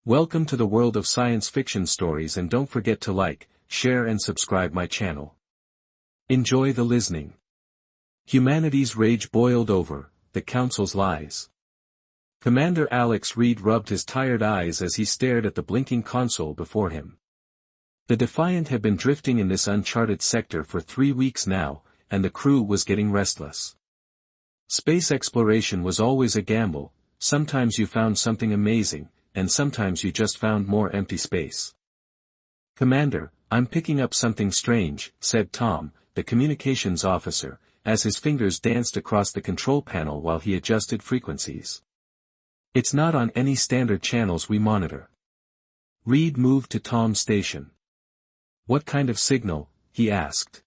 Welcome to the world of science fiction stories, and don't forget to like, share and subscribe my channel. Enjoy the listening. Humanity's rage boiled over, the Council's lies. Commander Alex Reed rubbed his tired eyes as he stared at the blinking console before him. The Defiant had been drifting in this uncharted sector for 3 weeks now, and the crew was getting restless. Space exploration was always a gamble. Sometimes you found something amazing, and sometimes you just found more empty space. "Commander, I'm picking up something strange," said Tom, the communications officer, as his fingers danced across the control panel while he adjusted frequencies. "It's not on any standard channels we monitor." Reed moved to Tom's station. "What kind of signal?" he asked.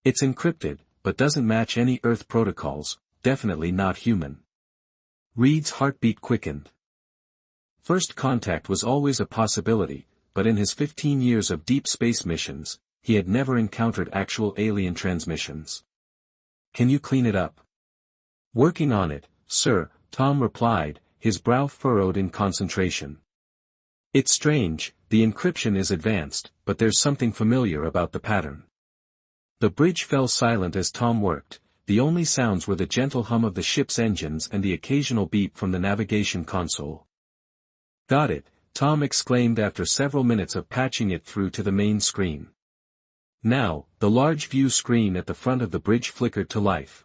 "It's encrypted, but doesn't match any Earth protocols, definitely not human." Reed's heartbeat quickened. First contact was always a possibility, but in his 15 years of deep space missions, he had never encountered actual alien transmissions. "Can you clean it up?" "Working on it, sir," Tom replied, his brow furrowed in concentration. "It's strange, the encryption is advanced, but there's something familiar about the pattern." The bridge fell silent as Tom worked. The only sounds were the gentle hum of the ship's engines and the occasional beep from the navigation console. "Got it," Tom exclaimed after several minutes of patching it through to the main screen. Now, the large view screen at the front of the bridge flickered to life.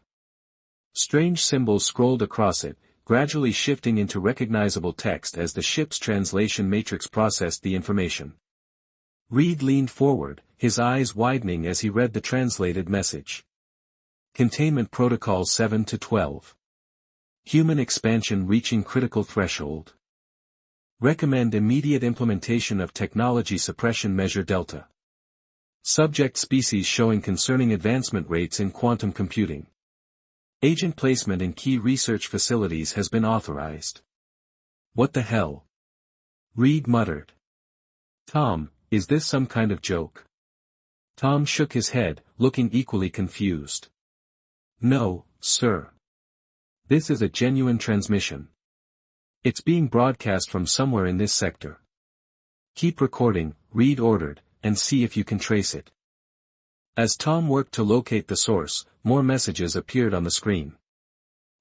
Strange symbols scrolled across it, gradually shifting into recognizable text as the ship's translation matrix processed the information. Reed leaned forward, his eyes widening as he read the translated message. Containment Protocol 7 to 12. Human expansion reaching critical threshold. Recommend immediate implementation of technology suppression measure Delta. Subject species showing concerning advancement rates in quantum computing. Agent placement in key research facilities has been authorized. "What the hell?" Reed muttered. "Tom, is this some kind of joke?" Tom shook his head, looking equally confused. "No, sir. This is a genuine transmission. It's being broadcast from somewhere in this sector." "Keep recording," Reed ordered, "and see if you can trace it." As Tom worked to locate the source, more messages appeared on the screen.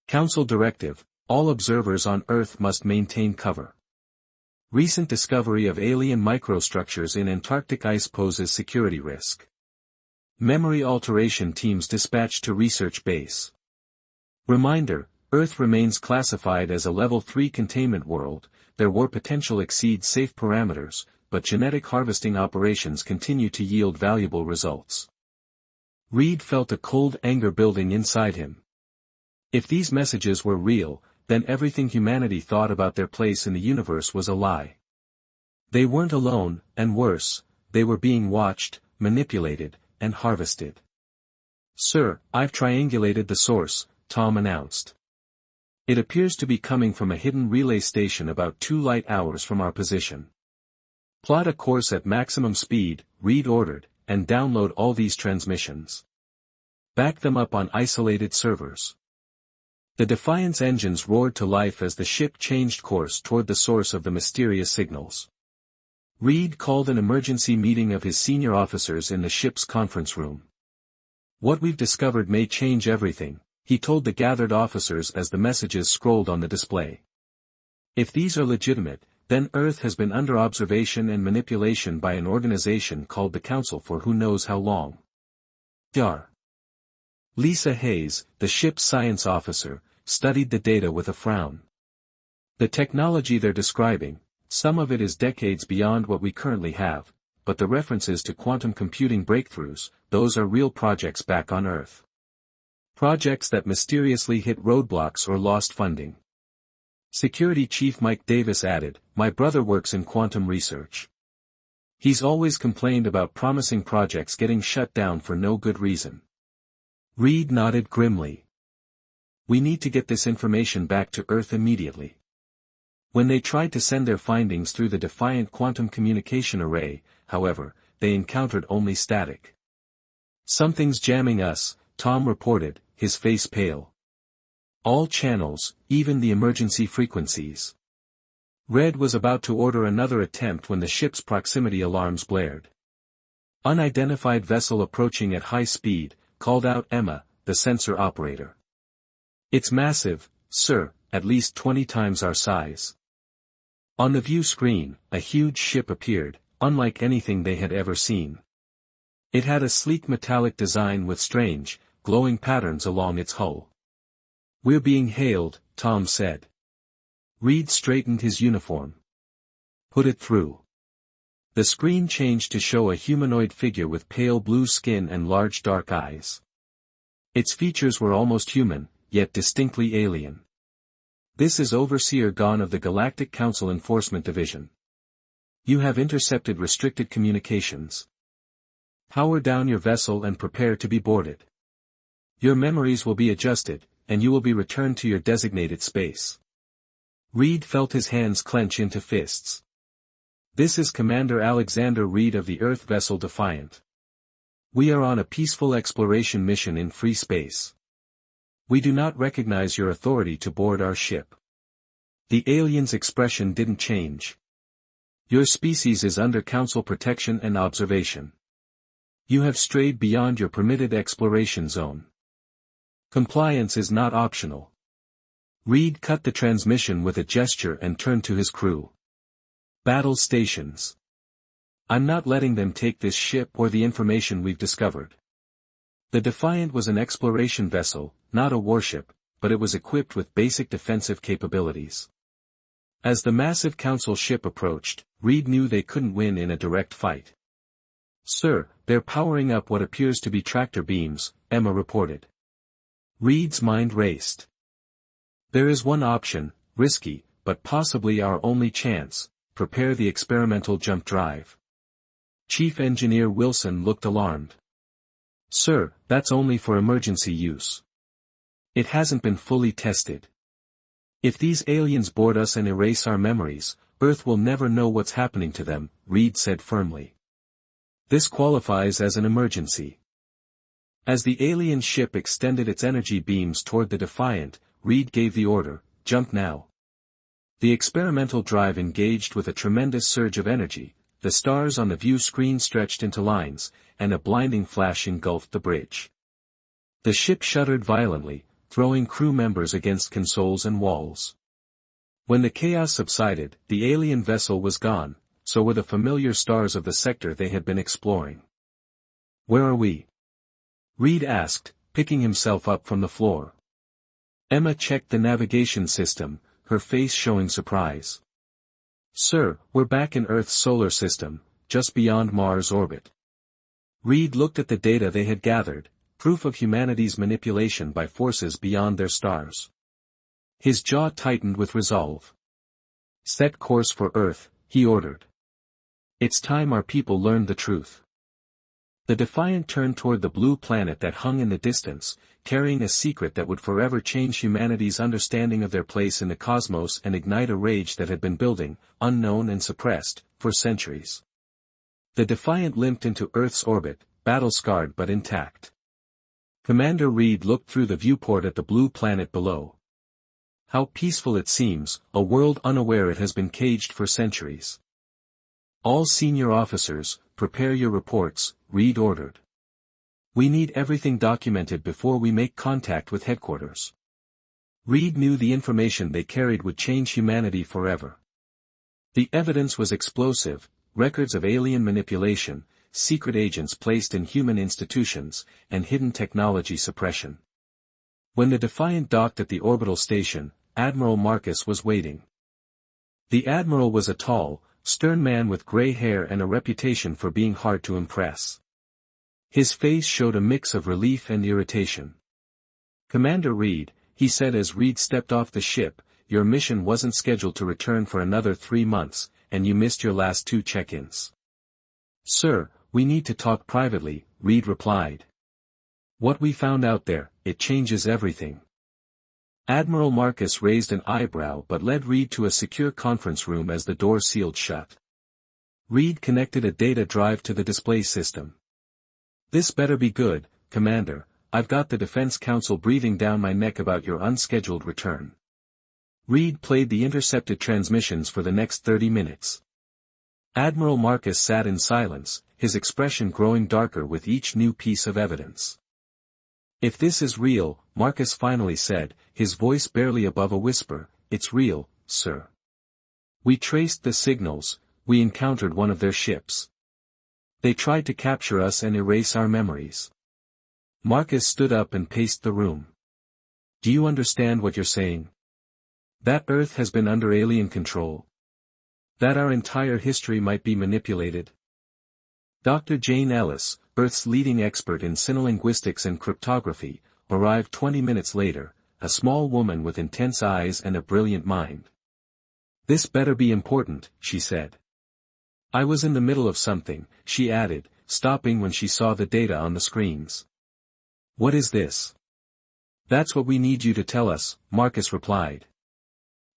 Council Directive: all observers on Earth must maintain cover. Recent discovery of alien microstructures in Antarctic ice poses security risk. Memory alteration teams dispatched to research base. Reminder: Earth remains classified as a Level 3 containment world. There were potential exceed safe parameters, but genetic harvesting operations continue to yield valuable results. Reed felt a cold anger building inside him. If these messages were real, then everything humanity thought about their place in the universe was a lie. They weren't alone, and worse, they were being watched, manipulated, and harvested. "Sir, I've triangulated the source," Tom announced. "It appears to be coming from a hidden relay station about 2 light hours from our position." "Plot a course at maximum speed," Reed ordered, "and download all these transmissions. Back them up on isolated servers." The Defiant's engines roared to life as the ship changed course toward the source of the mysterious signals. Reed called an emergency meeting of his senior officers in the ship's conference room. "What we've discovered may change everything," he told the gathered officers as the messages scrolled on the display. "If these are legitimate, then Earth has been under observation and manipulation by an organization called the Council for who knows how long." Dar. Lisa Hayes, the ship's science officer, studied the data with a frown. "The technology they're describing, some of it is decades beyond what we currently have, but the references to quantum computing breakthroughs, those are real projects back on Earth. Projects that mysteriously hit roadblocks or lost funding." Security Chief Mike Davis added, "My brother works in quantum research. He's always complained about promising projects getting shut down for no good reason." Reed nodded grimly. "We need to get this information back to Earth immediately." When they tried to send their findings through the Defiant quantum communication array, however, they encountered only static. "Something's jamming us," Tom reported, his face pale. "All channels, even the emergency frequencies." Red was about to order another attempt when the ship's proximity alarms blared. "Unidentified vessel approaching at high speed," called out Emma, the sensor operator. "It's massive, sir, at least 20 times our size." On the view screen, a huge ship appeared, unlike anything they had ever seen. It had a sleek metallic design with strange, glowing patterns along its hull. "We're being hailed," Tom said. Reed straightened his uniform. "Put it through." The screen changed to show a humanoid figure with pale blue skin and large dark eyes. Its features were almost human, yet distinctly alien. "This is Overseer Gon of the Galactic Council Enforcement Division. You have intercepted restricted communications. Power down your vessel and prepare to be boarded. Your memories will be adjusted, and you will be returned to your designated space." Reed felt his hands clench into fists. "This is Commander Alexander Reed of the Earth vessel Defiant. We are on a peaceful exploration mission in free space. We do not recognize your authority to board our ship." The alien's expression didn't change. "Your species is under Council protection and observation. You have strayed beyond your permitted exploration zone. Compliance is not optional." Reed cut the transmission with a gesture and turned to his crew. "Battle stations. I'm not letting them take this ship or the information we've discovered." The Defiant was an exploration vessel, not a warship, but it was equipped with basic defensive capabilities. As the massive Council ship approached, Reed knew they couldn't win in a direct fight. "Sir, they're powering up what appears to be tractor beams," Emma reported. Reed's mind raced. "There is one option, risky, but possibly our only chance: prepare the experimental jump drive." Chief Engineer Wilson looked alarmed. "Sir, that's only for emergency use. It hasn't been fully tested. If these aliens board us and erase our memories, Earth will never know what's happening to them," Reed said firmly. "This qualifies as an emergency." As the alien ship extended its energy beams toward the Defiant, Reed gave the order, "Jump now." The experimental drive engaged with a tremendous surge of energy. The stars on the view screen stretched into lines, and a blinding flash engulfed the bridge. The ship shuddered violently, throwing crew members against consoles and walls. When the chaos subsided, the alien vessel was gone, so were the familiar stars of the sector they had been exploring. "Where are we?" Reed asked, picking himself up from the floor. Emma checked the navigation system, her face showing surprise. "Sir, we're back in Earth's solar system, just beyond Mars' orbit." Reed looked at the data they had gathered, proof of humanity's manipulation by forces beyond their stars. His jaw tightened with resolve. "Set course for Earth," he ordered. "It's time our people learned the truth." The Defiant turned toward the blue planet that hung in the distance, carrying a secret that would forever change humanity's understanding of their place in the cosmos and ignite a rage that had been building, unknown and suppressed, for centuries. The Defiant limped into Earth's orbit, battle-scarred but intact. Commander Reed looked through the viewport at the blue planet below. "How peaceful it seems, a world unaware it has been caged for centuries." "All senior officers, prepare your reports," Reed ordered. "We need everything documented before we make contact with headquarters." Reed knew the information they carried would change humanity forever. The evidence was explosive: records of alien manipulation, secret agents placed in human institutions, and hidden technology suppression. When the Defiant docked at the orbital station, Admiral Marcus was waiting. The Admiral was a tall, stern man with gray hair and a reputation for being hard to impress. His face showed a mix of relief and irritation. "Commander Reed," he said as Reed stepped off the ship, "your mission wasn't scheduled to return for another 3 months, and you missed your last 2 check-ins." "Sir, we need to talk privately," Reed replied. "What we found out there, it changes everything." Admiral Marcus raised an eyebrow but led Reed to a secure conference room as the door sealed shut. Reed connected a data drive to the display system. "This better be good, Commander. I've got the Defense Council breathing down my neck about your unscheduled return." Reed played the intercepted transmissions for the next 30 minutes. Admiral Marcus sat in silence, his expression growing darker with each new piece of evidence. "If this is real," Marcus finally said, his voice barely above a whisper, "it's real, sir. We traced the signals, we encountered one of their ships. They tried to capture us and erase our memories." Marcus stood up and paced the room. "Do you understand what you're saying? That Earth has been under alien control? That our entire history might be manipulated?" Dr. Jane Ellis, Earth's leading expert in synolinguistics and cryptography, arrived 20 minutes later, a small woman with intense eyes and a brilliant mind. "This better be important," she said. "I was in the middle of something," she added, stopping when she saw the data on the screens. "What is this?" "That's what we need you to tell us," Marcus replied.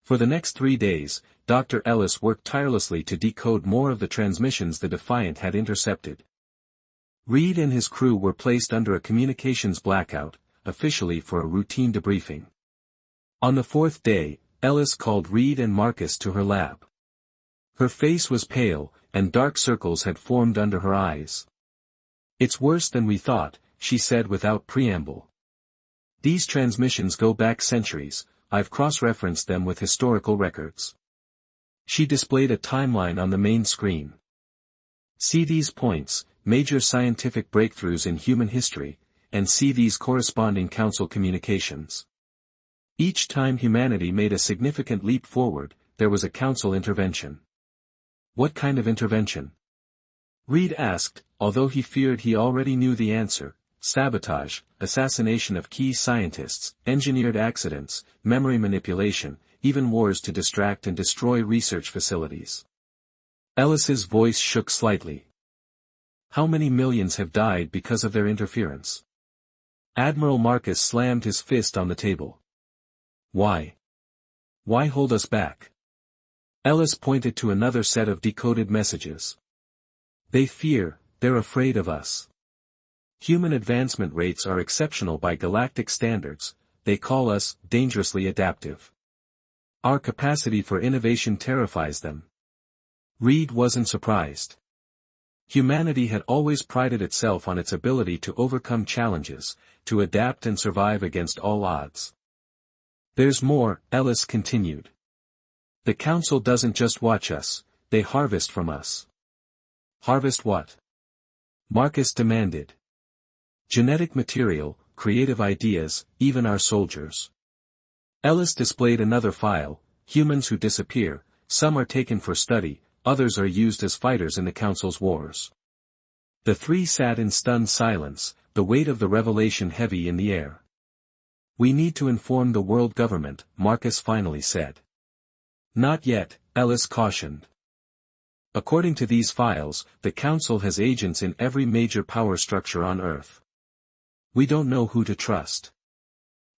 For the next 3 days, Dr. Ellis worked tirelessly to decode more of the transmissions the Defiant had intercepted. Reed and his crew were placed under a communications blackout, officially for a routine debriefing. On the 4th day, Ellis called Reed and Marcus to her lab. Her face was pale, and dark circles had formed under her eyes. "It's worse than we thought," she said without preamble. "These transmissions go back centuries. I've cross-referenced them with historical records." She displayed a timeline on the main screen. "See these points, major scientific breakthroughs in human history, and see these corresponding council communications. Each time humanity made a significant leap forward, there was a council intervention." "What kind of intervention?" Reed asked, although he feared he already knew the answer. "Sabotage, assassination of key scientists, engineered accidents, memory manipulation, even wars to distract and destroy research facilities." Ellis's voice shook slightly. "How many millions have died because of their interference?" Admiral Marcus slammed his fist on the table. "Why? Why hold us back?" Ellis pointed to another set of decoded messages. "They fear, they're afraid of us. Human advancement rates are exceptional by galactic standards, they call us dangerously adaptive. Our capacity for innovation terrifies them." Reed wasn't surprised. Humanity had always prided itself on its ability to overcome challenges, to adapt and survive against all odds. "There's more," Ellis continued. "The Council doesn't just watch us, they harvest from us." "Harvest what?" Marcus demanded. "Genetic material, creative ideas, even our soldiers." Ellis displayed another file. "Humans who disappear, some are taken for study, others are used as fighters in the Council's wars." The three sat in stunned silence, the weight of the revelation heavy in the air. "We need to inform the world government," Marcus finally said. "Not yet," Ellis cautioned. "According to these files, the Council has agents in every major power structure on Earth. We don't know who to trust."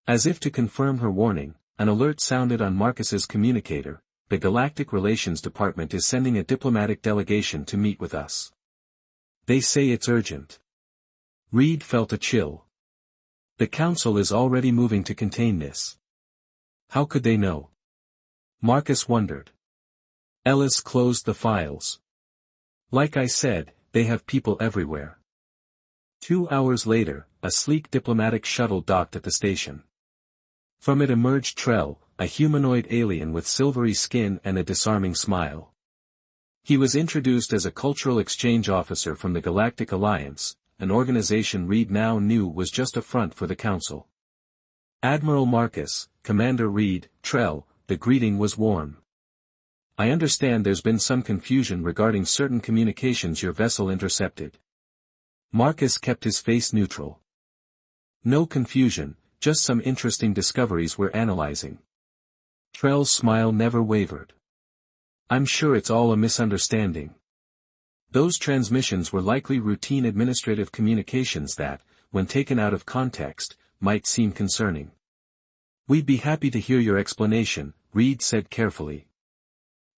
As if to confirm her warning, an alert sounded on Marcus's communicator. "The Galactic Relations Department is sending a diplomatic delegation to meet with us. They say it's urgent." Reed felt a chill. The Council is already moving to contain this. How could they know? Marcus wondered. Ellis closed the files. "Like I said, they have people everywhere." 2 hours later, a sleek diplomatic shuttle docked at the station. From it emerged Trell, a humanoid alien with silvery skin and a disarming smile. He was introduced as a cultural exchange officer from the Galactic Alliance, an organization Reed now knew was just a front for the Council. "Admiral Marcus, Commander Reed, Trell," the greeting was warm. "I understand there's been some confusion regarding certain communications your vessel intercepted." Marcus kept his face neutral. "No confusion, just some interesting discoveries we're analyzing." Trell's smile never wavered. "I'm sure it's all a misunderstanding. Those transmissions were likely routine administrative communications that, when taken out of context, might seem concerning." "We'd be happy to hear your explanation," Reed said carefully.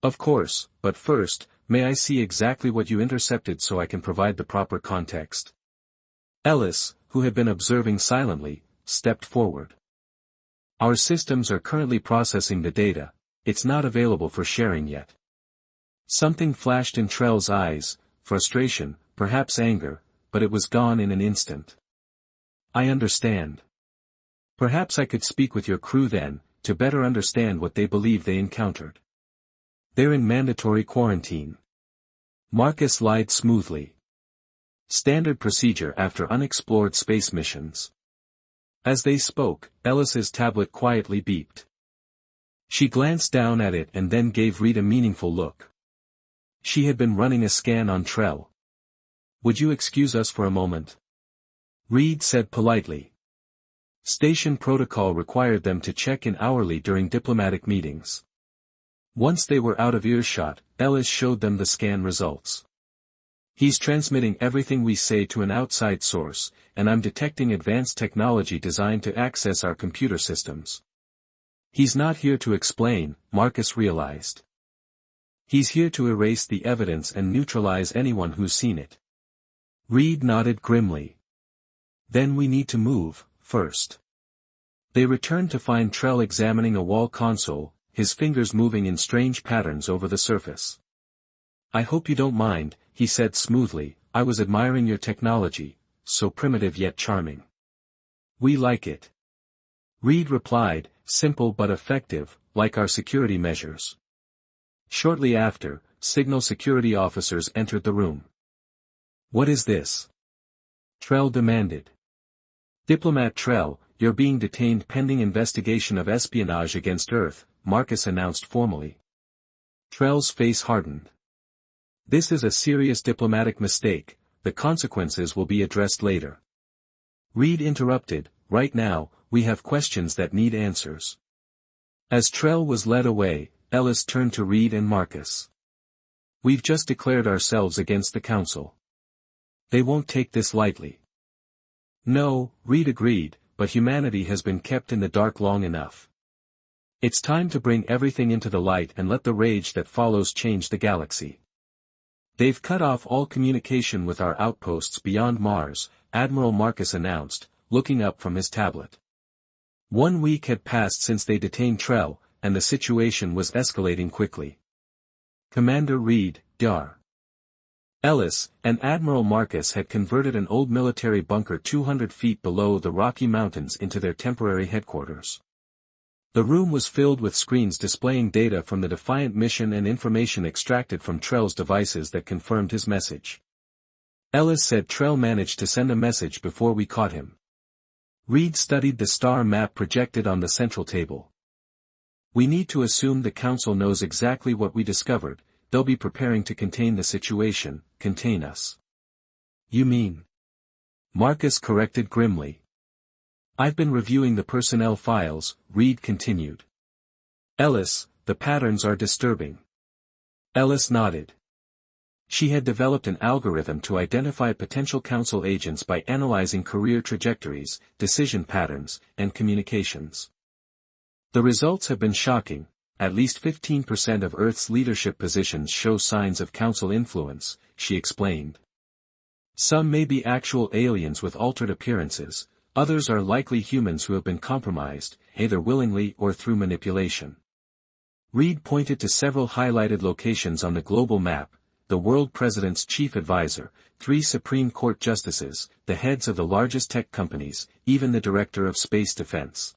"Of course, but first, may I see exactly what you intercepted so I can provide the proper context?" Ellis, who had been observing silently, stepped forward. Our systems are currently processing the data, it's not available for sharing yet. Something flashed in Trell's eyes, frustration, perhaps anger, but it was gone in an instant. I understand. Perhaps I could speak with your crew then, to better understand what they believe they encountered. They're in mandatory quarantine. Marcus lied smoothly. Standard procedure after unexplored space missions. As they spoke, Ellis's tablet quietly beeped. She glanced down at it and then gave Reed a meaningful look. She had been running a scan on Trell. Would you excuse us for a moment? Reed said politely. Station protocol required them to check in hourly during diplomatic meetings. Once they were out of earshot, Ellis showed them the scan results. He's transmitting everything we say to an outside source, and I'm detecting advanced technology designed to access our computer systems. He's not here to explain, Marcus realized. He's here to erase the evidence and neutralize anyone who's seen it. Reed nodded grimly. Then we need to move, first. They returned to find Trell examining a wall console, his fingers moving in strange patterns over the surface. I hope you don't mind, he said smoothly, I was admiring your technology, so primitive yet charming. We like it. Reed replied, simple but effective, like our security measures. Shortly after, signal security officers entered the room. What is this? Trell demanded. Diplomat Trell, you're being detained pending investigation of espionage against Earth, Marcus announced formally. Trell's face hardened. This is a serious diplomatic mistake, the consequences will be addressed later. Reed interrupted, right now, we have questions that need answers. As Trell was led away, Ellis turned to Reed and Marcus. We've just declared ourselves against the Council. They won't take this lightly. No, Reed agreed, but humanity has been kept in the dark long enough. It's time to bring everything into the light and let the rage that follows change the galaxy. They've cut off all communication with our outposts beyond Mars, Admiral Marcus announced, looking up from his tablet. 1 week had passed since they detained Trell, and the situation was escalating quickly. Commander Reed, Dar. Ellis, and Admiral Marcus had converted an old military bunker 200 feet below the Rocky Mountains into their temporary headquarters. The room was filled with screens displaying data from the Defiant mission and information extracted from Trell's devices that confirmed his message. Ellis said Trell managed to send a message before we caught him. Reed studied the star map projected on the central table. We need to assume the Council knows exactly what we discovered, they'll be preparing to contain the situation, contain us. You mean? Marcus corrected grimly. I've been reviewing the personnel files, Reed continued. Ellis, the patterns are disturbing. Ellis nodded. She had developed an algorithm to identify potential Council agents by analyzing career trajectories, decision patterns, and communications. The results have been shocking. At least 15% of Earth's leadership positions show signs of Council influence, she explained. Some may be actual aliens with altered appearances, others are likely humans who have been compromised, either willingly or through manipulation. Reed pointed to several highlighted locations on the global map, the world president's chief advisor, 3 Supreme Court justices, the heads of the largest tech companies, even the director of space defense.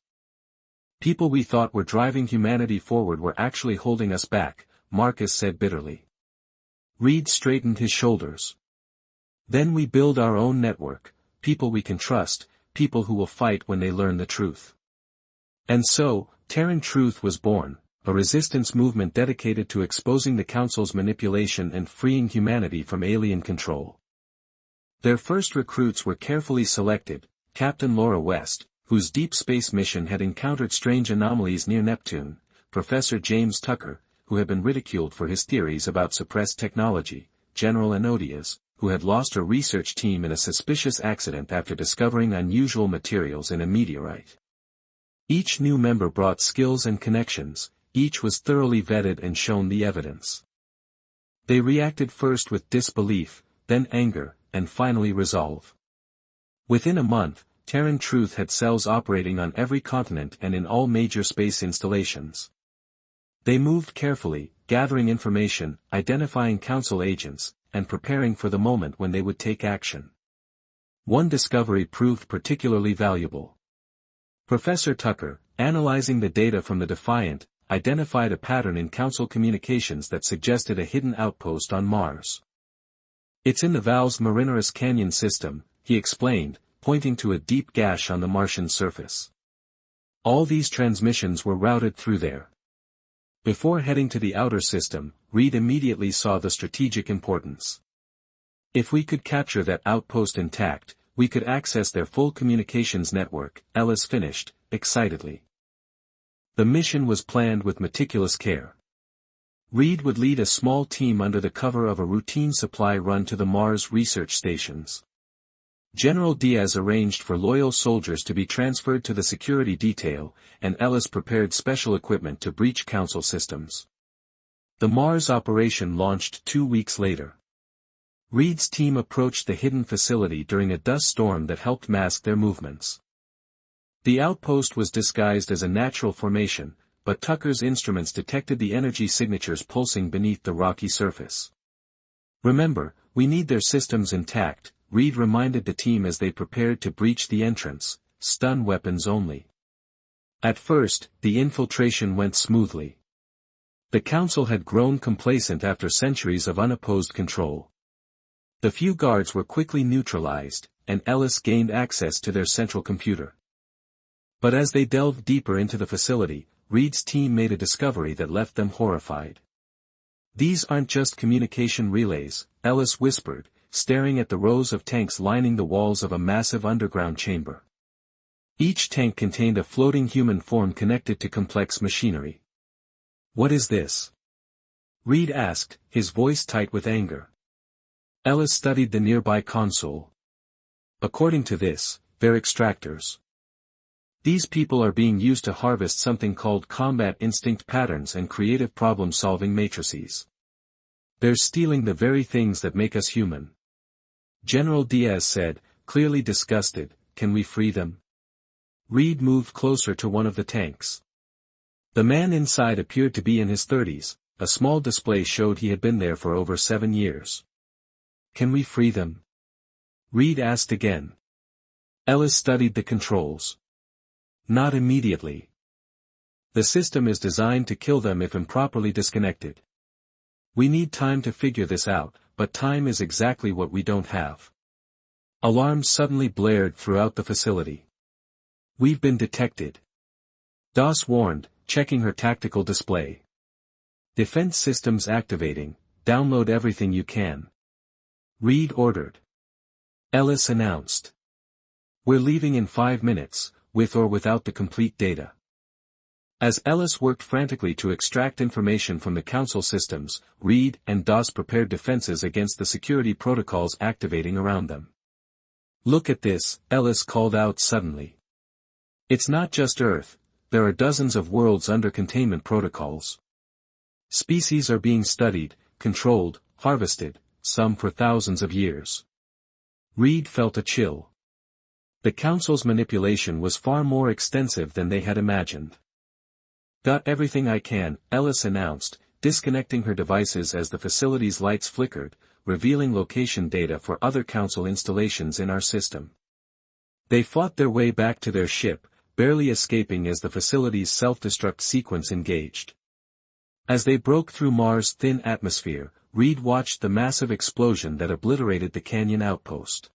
People we thought were driving humanity forward were actually holding us back, Marcus said bitterly. Reed straightened his shoulders. Then we build our own network, people we can trust, people who will fight when they learn the truth. And so, Terran Truth was born, a resistance movement dedicated to exposing the Council's manipulation and freeing humanity from alien control. Their first recruits were carefully selected, Captain Laura West, whose deep space mission had encountered strange anomalies near Neptune, Professor James Tucker, who had been ridiculed for his theories about suppressed technology, General Anodias, who had lost her research team in a suspicious accident after discovering unusual materials in a meteorite. Each new member brought skills and connections, each was thoroughly vetted and shown the evidence. They reacted first with disbelief, then anger, and finally resolve. Within a month, Terran Truth had cells operating on every continent and in all major space installations. They moved carefully, gathering information, identifying Council agents, and preparing for the moment when they would take action. One discovery proved particularly valuable. Professor Tucker, analyzing the data from the Defiant, identified a pattern in Council communications that suggested a hidden outpost on Mars. "It's in the Valles Marineris Canyon system," he explained, pointing to a deep gash on the Martian surface. All these transmissions were routed through there. Before heading to the outer system, Reed immediately saw the strategic importance. "If we could capture that outpost intact, we could access their full communications network," Ellis finished, excitedly. The mission was planned with meticulous care. Reed would lead a small team under the cover of a routine supply run to the Mars research stations. General Diaz arranged for loyal soldiers to be transferred to the security detail, and Ellis prepared special equipment to breach Council systems. The Mars operation launched 2 weeks later. Reed's team approached the hidden facility during a dust storm that helped mask their movements. The outpost was disguised as a natural formation, but Tucker's instruments detected the energy signatures pulsing beneath the rocky surface. "Remember, we need their systems intact," Reed reminded the team as they prepared to breach the entrance, "stun weapons only." At first, the infiltration went smoothly. The Council had grown complacent after centuries of unopposed control. The few guards were quickly neutralized, and Ellis gained access to their central computer. But as they delved deeper into the facility, Reed's team made a discovery that left them horrified. "These aren't just communication relays," Ellis whispered, staring at the rows of tanks lining the walls of a massive underground chamber. Each tank contained a floating human form connected to complex machinery. "What is this?" Reed asked, his voice tight with anger. Ellis studied the nearby console. "According to this, they're extractors. These people are being used to harvest something called combat instinct patterns and creative problem-solving matrices. They're stealing the very things that make us human." General Diaz said, clearly disgusted, "Can we free them?" Reed moved closer to one of the tanks. The man inside appeared to be in his 30s, a small display showed he had been there for over 7 years. "Can we free them?" Reed asked again. Ellis studied the controls. "Not immediately. The system is designed to kill them if improperly disconnected. We need time to figure this out, but time is exactly what we don't have." Alarms suddenly blared throughout the facility. "We've been detected," DOS warned, checking her tactical display. "Defense systems activating, download everything you can," Reed ordered. Ellis announced. "We're leaving in 5 minutes, with or without the complete data." As Ellis worked frantically to extract information from the Council systems, Reed and DOS prepared defenses against the security protocols activating around them. "Look at this," Ellis called out suddenly. "It's not just Earth, there are dozens of worlds under containment protocols. Species are being studied, controlled, harvested, some for thousands of years." Reed felt a chill. The Council's manipulation was far more extensive than they had imagined. "Got everything I can," Ellis announced, disconnecting her devices as the facility's lights flickered, revealing location data for other Council installations in our system. They fought their way back to their ship, barely escaping as the facility's self-destruct sequence engaged. As they broke through Mars' thin atmosphere, Reed watched the massive explosion that obliterated the canyon outpost.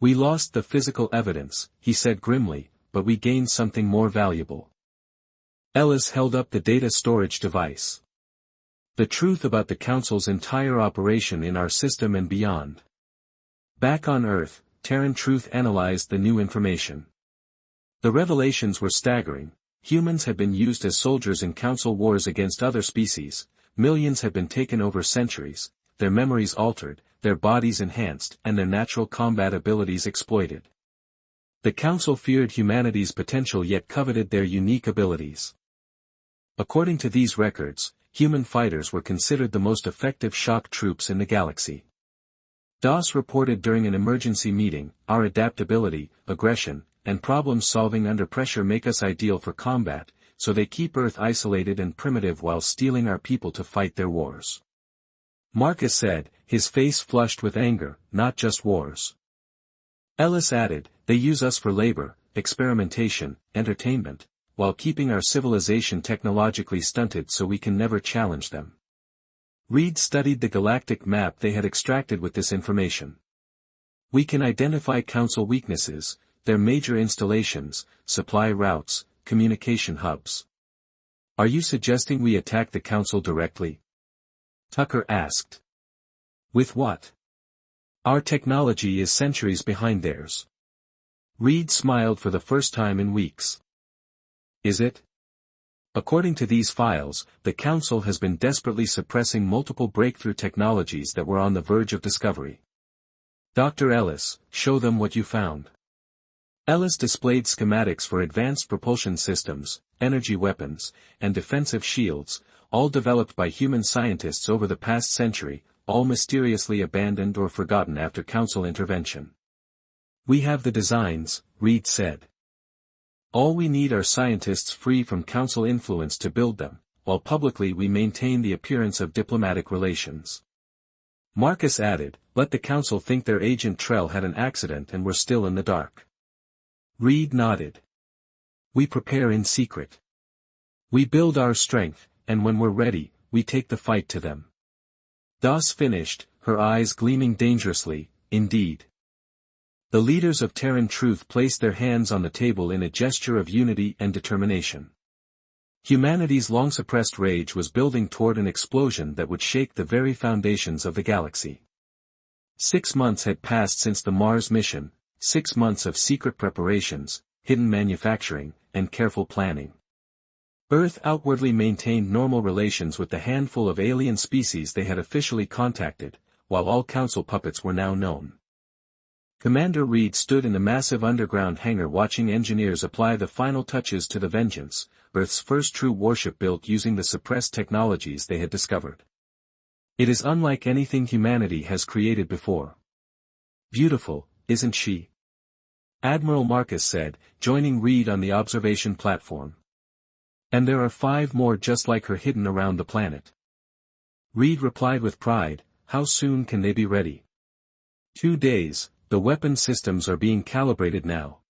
"We lost the physical evidence," he said grimly, "but we gained something more valuable." Ellis held up the data storage device. "The truth about the Council's entire operation in our system and beyond." Back on Earth, Terran Truth analyzed the new information. The revelations were staggering. Humans had been used as soldiers in Council wars against other species, millions had been taken over centuries, their memories altered, their bodies enhanced, and their natural combat abilities exploited. The Council feared humanity's potential yet coveted their unique abilities. According to these records, human fighters were considered the most effective shock troops in the galaxy. DOS reported during an emergency meeting, "Our adaptability, aggression, and problem-solving under pressure make us ideal for combat, so they keep Earth isolated and primitive while stealing our people to fight their wars." Marcus said, his face flushed with anger, "Not just wars." Ellis added, "They use us for labor, experimentation, entertainment, while keeping our civilization technologically stunted so we can never challenge them." Reed studied the galactic map they had extracted with this information. "We can identify Council weaknesses, their major installations, supply routes, communication hubs." "Are you suggesting we attack the Council directly?" Tucker asked. "With what? Our technology is centuries behind theirs." Reed smiled for the first time in weeks. "Is it? According to these files, the Council has been desperately suppressing multiple breakthrough technologies that were on the verge of discovery." "Dr. Ellis, show them what you found." Ellis displayed schematics for advanced propulsion systems, energy weapons, and defensive shields, all developed by human scientists over the past century, all mysteriously abandoned or forgotten after Council intervention. "We have the designs," Reed said. "All we need are scientists free from Council influence to build them, while publicly we maintain the appearance of diplomatic relations." Marcus added, "Let the Council think their agent Trell had an accident and we're still in the dark." Reed nodded. "We prepare in secret. We build our strength, and when we're ready, we take the fight to them." Doss finished, her eyes gleaming dangerously, "Indeed." The leaders of Terran Truth placed their hands on the table in a gesture of unity and determination. Humanity's long-suppressed rage was building toward an explosion that would shake the very foundations of the galaxy. 6 months had passed since the Mars mission, 6 months of secret preparations, hidden manufacturing, and careful planning. Earth outwardly maintained normal relations with the handful of alien species they had officially contacted, while all Council puppets were now known. Commander Reed stood in the massive underground hangar watching engineers apply the final touches to the Vengeance, Earth's first true warship built using the suppressed technologies they had discovered. "It is unlike anything humanity has created before. Beautiful, isn't she?" Admiral Marcus said, joining Reed on the observation platform. "And there are 5 more just like her hidden around the planet." Reed replied with pride, "How soon can they be ready?" 2 days. The weapon systems are being calibrated now."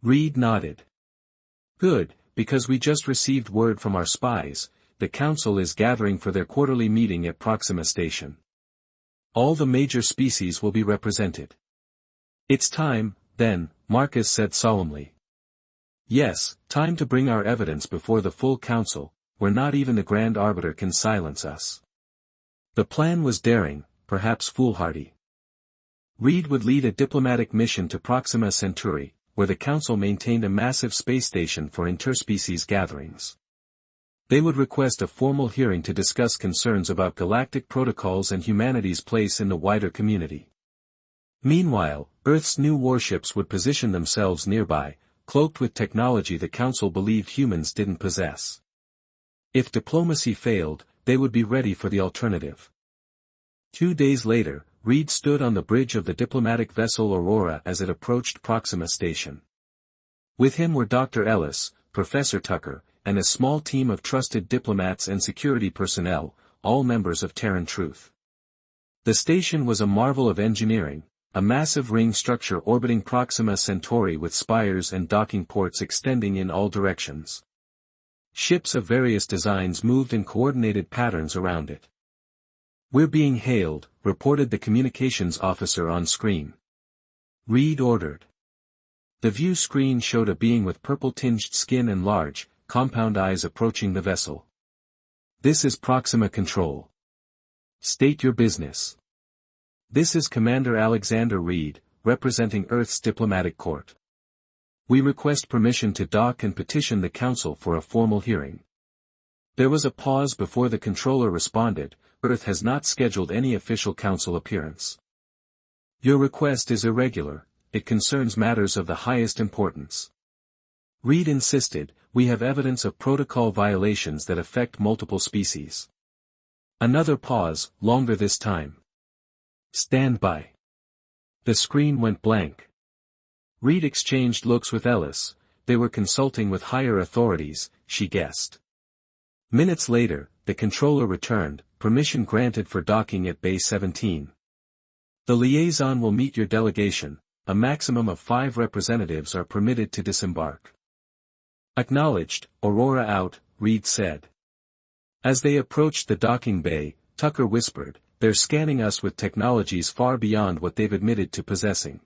Reed nodded. "Good, because we just received word from our spies, the Council is gathering for their quarterly meeting at Proxima Station. All the major species will be represented." "It's time, then," Marcus said solemnly. "Yes, time to bring our evidence before the full Council, where not even the Grand Arbiter can silence us." The plan was daring, perhaps foolhardy. Reed would lead a diplomatic mission to Proxima Centauri, where the Council maintained a massive space station for interspecies gatherings. They would request a formal hearing to discuss concerns about galactic protocols and humanity's place in the wider community. Meanwhile, Earth's new warships would position themselves nearby, cloaked with technology the Council believed humans didn't possess. If diplomacy failed, they would be ready for the alternative. 2 days later, Reed stood on the bridge of the diplomatic vessel Aurora as it approached Proxima Station. With him were Dr. Ellis, Professor Tucker, and a small team of trusted diplomats and security personnel, all members of Terran Truth. The station was a marvel of engineering, a massive ring structure orbiting Proxima Centauri with spires and docking ports extending in all directions. Ships of various designs moved in coordinated patterns around it. "We're being hailed," reported the communications officer on screen. Reed ordered. The view screen showed a being with purple-tinged skin and large, compound eyes approaching the vessel. "This is Proxima Control. State your business." "This is Commander Alexander Reed, representing Earth's diplomatic court. We request permission to dock and petition the Council for a formal hearing." There was a pause before the controller responded, "Earth has not scheduled any official Council appearance. Your request is irregular, it concerns matters of the highest importance." Reed insisted, "We have evidence of protocol violations that affect multiple species." Another pause, longer this time. Stand by. The screen went blank. Reed exchanged looks with Ellis. They were consulting with higher authorities, she guessed. Minutes later, the controller returned, permission granted for docking at Bay 17. The liaison will meet your delegation. A maximum of 5 representatives are permitted to disembark. Acknowledged, Aurora out, Reed said. As they approached the docking bay, Tucker whispered, they're scanning us with technologies far beyond what they've admitted to possessing.